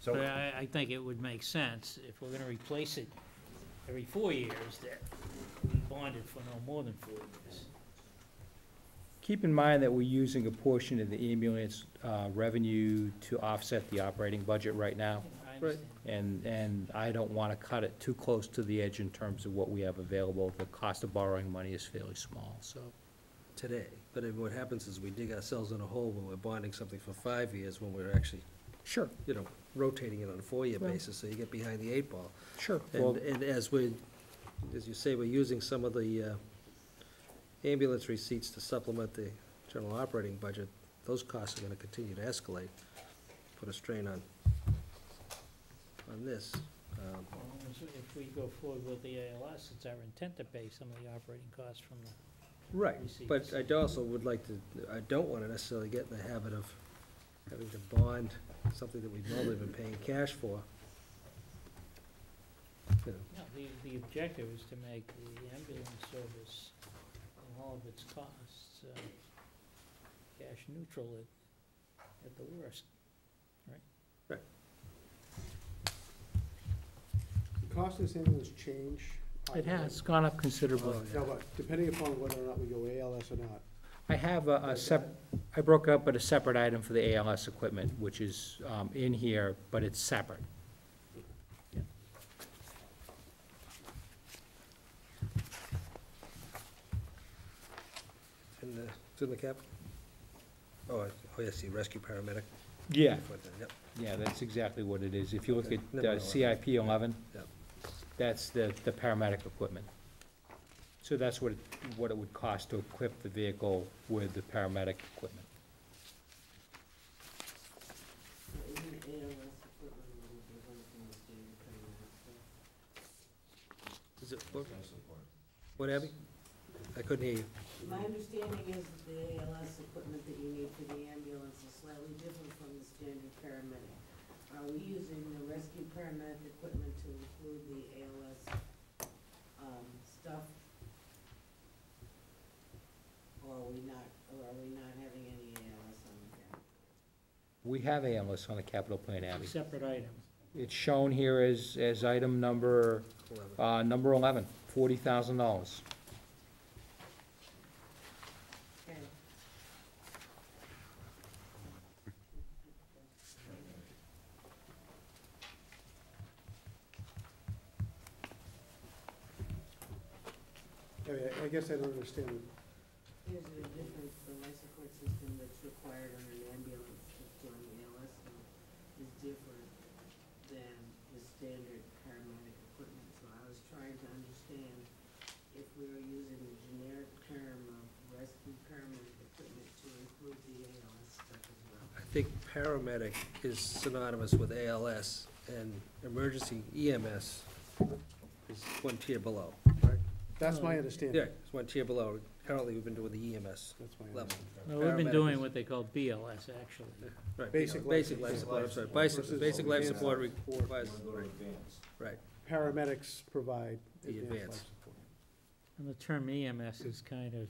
So, But I think it would make sense, if we're gonna replace it every 4 years, that we bond it for no more than 4 years. Keep in mind that we're using a portion of the ambulance revenue to offset the operating budget right now. I understand. And I don't want to cut it too close to the edge in terms of what we have available. The cost of borrowing money is fairly small, so. Today, but then what happens is we dig ourselves in a hole when we're bonding something for 5 years, when we're actually, Sure, rotating it on a 4-year Well- basis, so you get behind the 8 ball. sure. Well, And as you say, we're using some of the ambulance receipts to supplement the general operating budget, those costs are gonna continue to escalate, put a strain on this. Well, if we go forward with the ALS, it's our intent to pay some of the operating costs from the Right, but receipts. I also would like to, I don't wanna necessarily get in the habit of having to bond something that we've normally been paying cash for. You know, No, the objective is to make the ambulance service and all of its costs, cash neutral at the worst. The cost of this ambulance change? it has gone up considerably. Oh, yeah. No, but depending upon whether or not we go ALS or not. I have I broke up at a separate item for the ALS equipment, which is in here, but it's separate. It's in the cap? Oh, yes, see, rescue paramedic. Yeah. Yep. Yeah, that's exactly what it is. If you look Okay, at never mind. CIP 11, Yep. that's the paramedic equipment. So that's what it would cost to equip the vehicle with the paramedic equipment. Is it, what, Abby? I couldn't hear you. My understanding is that the ALS equipment that you need for the ambulance is slightly different from the standard paramedic. Are we using the rescue paramedic equipment to include the ALS, stuff? Or are we not having any ALS on the cap? We have ALS on the capital plan, It's Abby. a separate item. It's shown here as item number 11, $40,000. Okay. I guess I don't understand. There's a difference, the life support system that's required on an ambulance that's doing ALS is different than the standard paramedic equipment. So I was trying to understand if we were using the generic term of rescue paramedic equipment to include the ALS stuff as well. I think paramedic is synonymous with ALS, and emergency EMS is one tier below, right? That's my Yeah, understanding. it's one tier below. Currently, we've been doing the EMS That's my level. understanding. Well, we've been Paramedic doing is- what they call BLS, actually. Right, Basic life basic life support. support, I'm sorry, Versus basic life advanced support life support. requires, go to advance. right. Paramedics provide The advanced advance. life support. And the term EMS is kind of,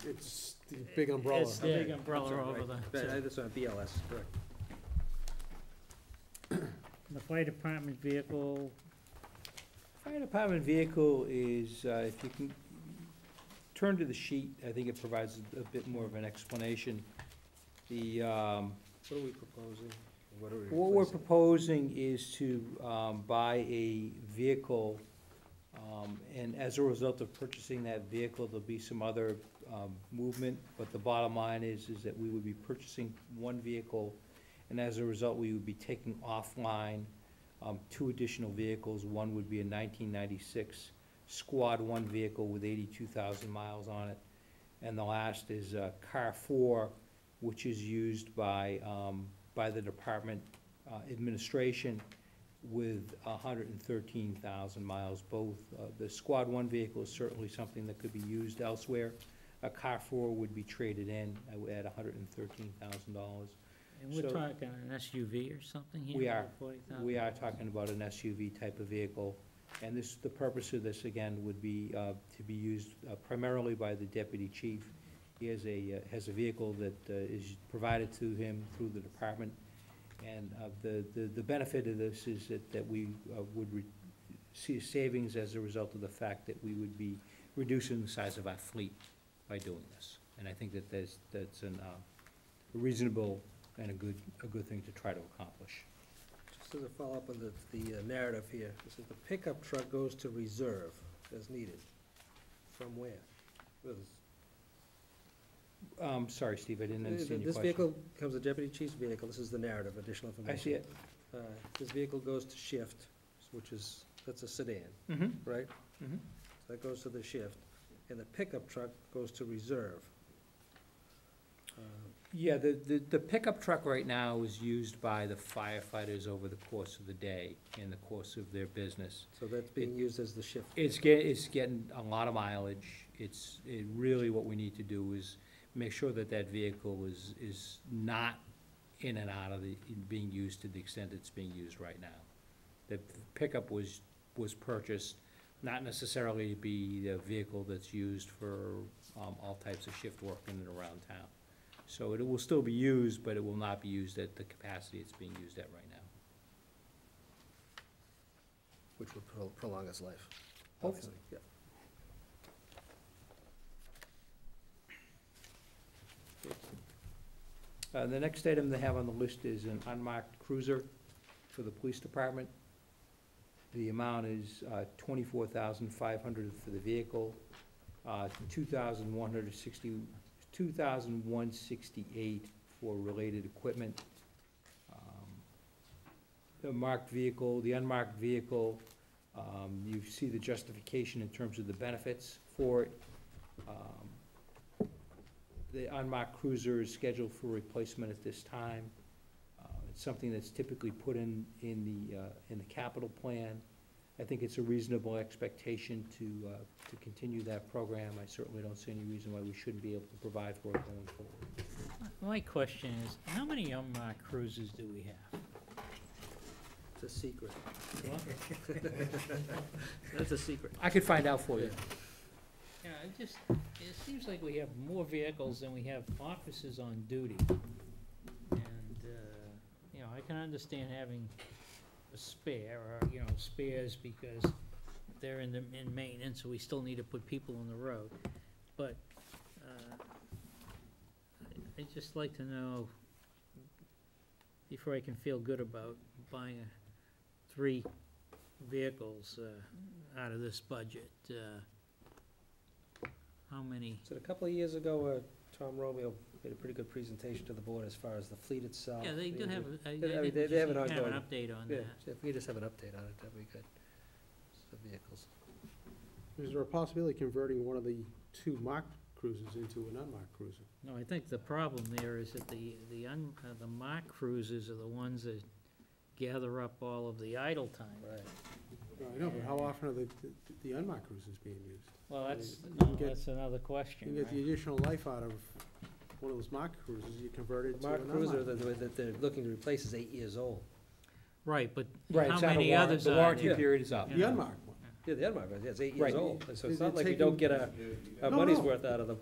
It's the big umbrella. it's the big Yeah, umbrella that's over right. the, Right, that's on BLS, correct. the fire department vehicle. Fire department vehicle is, if you can turn to the sheet, I think it provides a bit more of an explanation. The, What are we proposing? What are we what we're replacing? proposing is to buy a vehicle, and as a result of purchasing that vehicle, there'll be some other movement, but the bottom line is that we would be purchasing one vehicle, and as a result, we would be taking offline 2 additional vehicles. One would be a 1996 Squad 1 vehicle with 82,000 miles on it, and the last is Car 4, which is used by the department administration with 113,000 miles. Both, the Squad 1 vehicle is certainly something that could be used elsewhere. A Car 4 would be traded in at $113,000. And we're So- talking an SUV or something here? We are. about 40,000? We are talking about an SUV type of vehicle, and this, the purpose of this, again, would be to be used primarily by the deputy chief. He has a vehicle that is provided to him through the department, And the benefit of this is that we would see savings as a result of the fact that we would be reducing the size of our fleet by doing this. And I think that that's a reasonable and a good thing to try to accomplish. Just as a follow-up on the narrative here, it says the pickup truck goes to reserve as needed. From where? Well, Sorry, Steve, I didn't understand your This question. vehicle becomes a deputy chief's vehicle, this is the narrative, additional I information. see it. This vehicle goes to shift, that's a sedan, Mm-hmm, right? mm-hmm. So that goes to the shift, and the pickup truck goes to reserve. Yeah, the pickup truck right now is used by the firefighters over the course of the day, in the course of their business. So that's being used as the shift. It's getting a lot of mileage. Really what we need to do is make sure that that vehicle is not in and out of being used to the extent it's being used right now. The pickup was purchased not necessarily to be the vehicle that's used for all types of shift work in and around town. So it will still be used, but it will not be used at the capacity it's being used at right now. Which would prolong its life. Hopefully. Yeah. The next item they have on the list is an unmarked cruiser for the police department. The amount is $24,500 for the vehicle, $2,168 for related equipment. The unmarked vehicle, you see the justification in terms of the benefits for it. The unmarked cruiser is scheduled for replacement at this time. It's something that's typically put in the capital plan. I think it's a reasonable expectation to continue that program. I certainly don't see any reason why we shouldn't be able to provide for it going forward. My question is, how many unmarked cruisers do we have? It's a secret. What? That's a secret. I could find out for you. Yeah, it seems like we have more vehicles than we have officers on duty. And, I can understand having a spare, or, spares because they're in maintenance, so we still need to put people on the road. But, I'd just like to know, before I can feel good about buying 3 vehicles, out of this budget, how many? So a couple of years ago, Tom Romeo made a pretty good presentation to the board as far as the fleet itself. Yeah, they do have, they they have just an kind of an ongoing- update on Yeah, that. so if we just have an update on it, that'd be good. The vehicles. Is there a possibility of converting one of the 2 marked cruisers into an unmarked cruiser? No, I think the problem there is that the marked cruisers are the ones that gather up all of the idle time. Right. No, I know, but how often are the unmarked cruisers being used? Well, You can get- that's another You question, can get the right? additional life out of one of those marked cruisers, you convert it The to an Mark unmarked. Cruiser that they're looking to replace is 8 years old. Right, but Right, how it's out of many warrant. others The are warranty there? period is up. Yeah. The unmarked one. Yeah, the unmarked, yeah, it's 8 Right. years old, so it's They're not like we don't taking- get our No, money's no. worth out of them.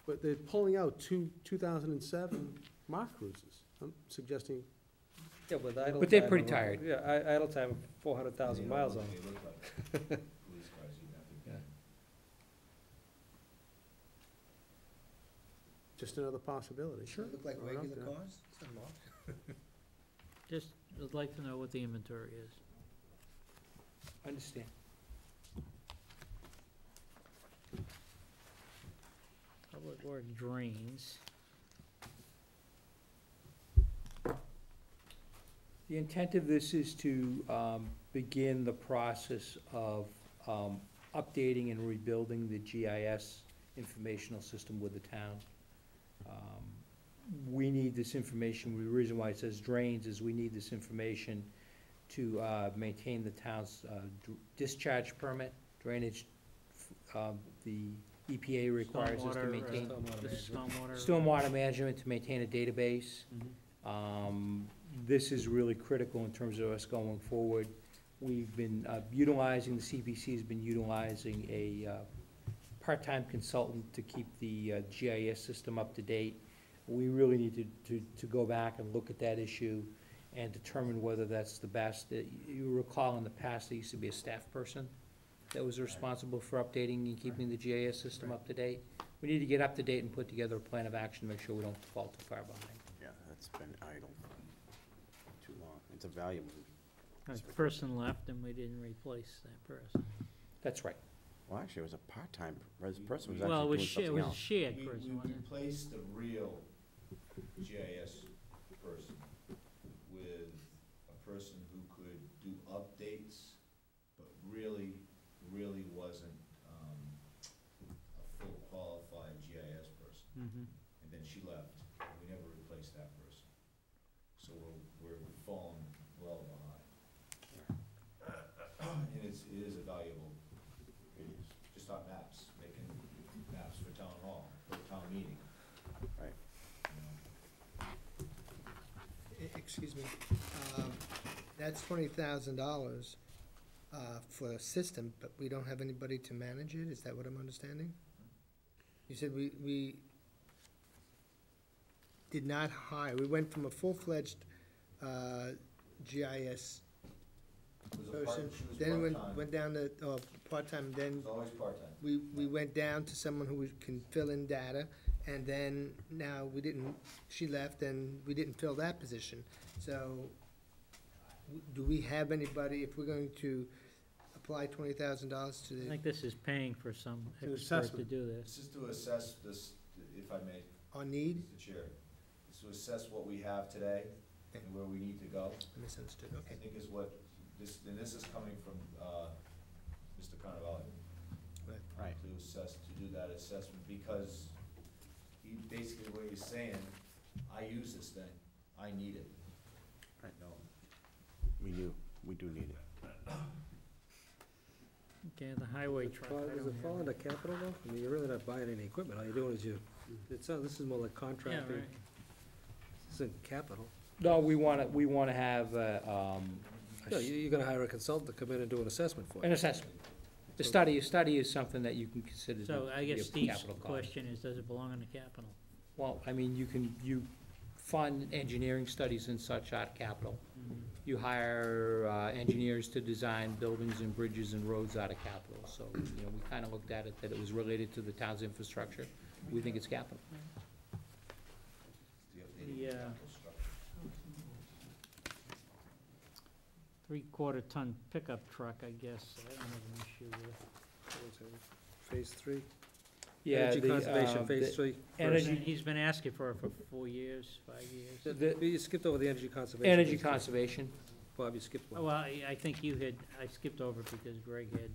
But they're pulling out 2007 marked cruisers. I'm suggesting, Yeah, with idle time. But they're pretty of- tired. Yeah, idle time of 400,000 miles on them. Yeah. just another possibility. Sure. Look like Throw it out regular there. cars? It's unmarked. Just would like to know what the inventory is. Understand. Public work drains. The intent of this is to begin the process of updating and rebuilding the GIS informational system with the town. We need this information, the reason why it says drains is we need this information to maintain the town's discharge permit, drainage. The EPA requires us to Stormwater, maintain the stormwater. stormwater management, to maintain a database. This is really critical in terms of us going forward. We've been utilizing, the CPC has been utilizing a part-time consultant to keep the GIS system up to date. We really need to go back and look at that issue and determine whether that's the best. You recall in the past, there used to be a staff person that was responsible for updating and keeping the GIS system up to date. We need to get up to date and put together a plan of action to make sure we don't fall too far behind. Yeah, that's been idle too long. It's a valuable. A person left and we didn't replace that person. That's right. Well, actually, it was a part-time, this person was Well, it actually was doing something it was a else. shared We person, wasn't it? replaced the real GIS person with a person who could do updates, but really wasn't a full qualified GIS person. Mhm. And then she left, and we never replaced that person. So we're falling well behind. And it is a valuable, just on maps, making maps for town hall, for town meeting. Right. You know. Excuse me, that's $20,000 for a system, but we don't have anybody to manage it, is that what I'm understanding? You said we did not hire, we went from a full-fledged GIS It was a part, person, she was then part-time. went down to, part-time, It then was always part-time. we went down to someone who can fill in data, and then now she left and we didn't fill that position. So, do we have anybody, if we're going to apply $20,000 to I the, think this is paying for some To expert to assessment. do this. This is to assess this, if I may, on need? Mr. Chair, is to assess what we have today and where we need to go. I misunderstood, I okay. think is what, and this is coming from, Mr. Carnavale. Right. To assess, to do that assessment, because he, basically what he's saying, I use this thing, I need it. Right, no. We do need it. Okay, the highway truck, I Does don't it fall have. under capital though? I mean, you're really not buying any equipment, all you're doing is this is more like Yeah, contracting, right. this isn't capital. No, we wanna have, a No, you're gonna hire a consultant to come in and do an assessment for an you. assessment. The study is something that you can consider to So I be guess a Steve's capital cost. question is, does it belong in the capital? Well, I mean, you fund engineering studies and such out of capital. You hire engineers to design buildings and bridges and roads out of capital. So, we kinda looked at it, that it was related to the town's infrastructure. We think it's capital. The updated The, capital structure. 3/4 ton pickup truck, I guess, I don't have an issue with. Phase 3, Yeah, energy the, conservation, phase the 3. energy- He's been asking for it for 4 years, 5 years. You skipped over the energy conservation. Energy phase three. conservation. Bob, you skipped Oh, one. well, I think I skipped over it because Greg had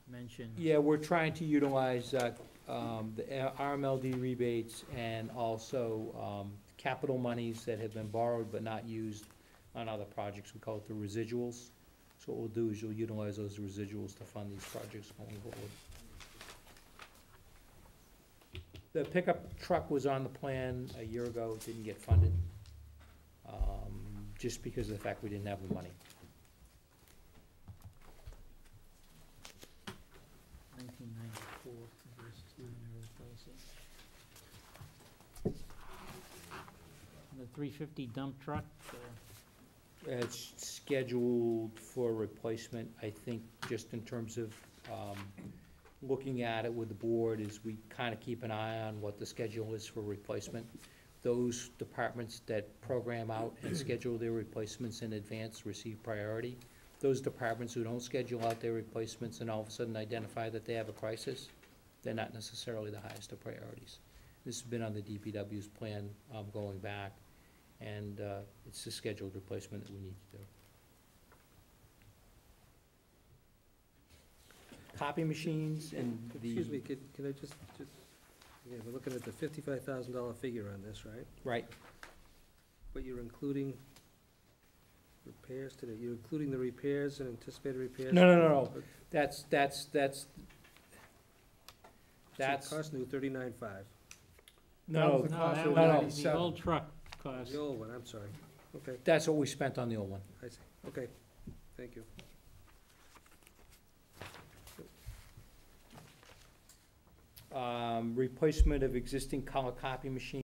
mentioned. Yeah, we're trying to utilize the RMLD rebates and also capital monies that have been borrowed but not used on other projects. We call it the residuals. So what we'll do is you'll utilize those residuals to fund these projects going forward. The pickup truck was on the plan a year ago, it didn't get funded, just because of the fact we didn't have the money. 1994, this time to replace it. The 350 dump truck, It's scheduled for replacement, I think, just in terms of, looking at it with the board, is we kinda keep an eye on what the schedule is for replacement. Those departments that program out and schedule their replacements in advance receive priority. Those departments who don't schedule out their replacements and all of a sudden identify that they have a crisis, they're not necessarily the highest of priorities. This has been on the DPW's plan, going back, and, it's a scheduled replacement that we need to do. Copy machines and the. Excuse me, can I just, yeah, we're looking at the $55,000 figure on this, right? Right, But you're including repairs today, you're including the repairs and anticipated repairs? no, that's, So it cost new $39,500. no, The no, cost that was no, no. was the 97. old truck cost. The old one, I'm sorry. Okay, that's what we spent on the old one. I see. Okay, thank you. Replacement of existing color copy machine.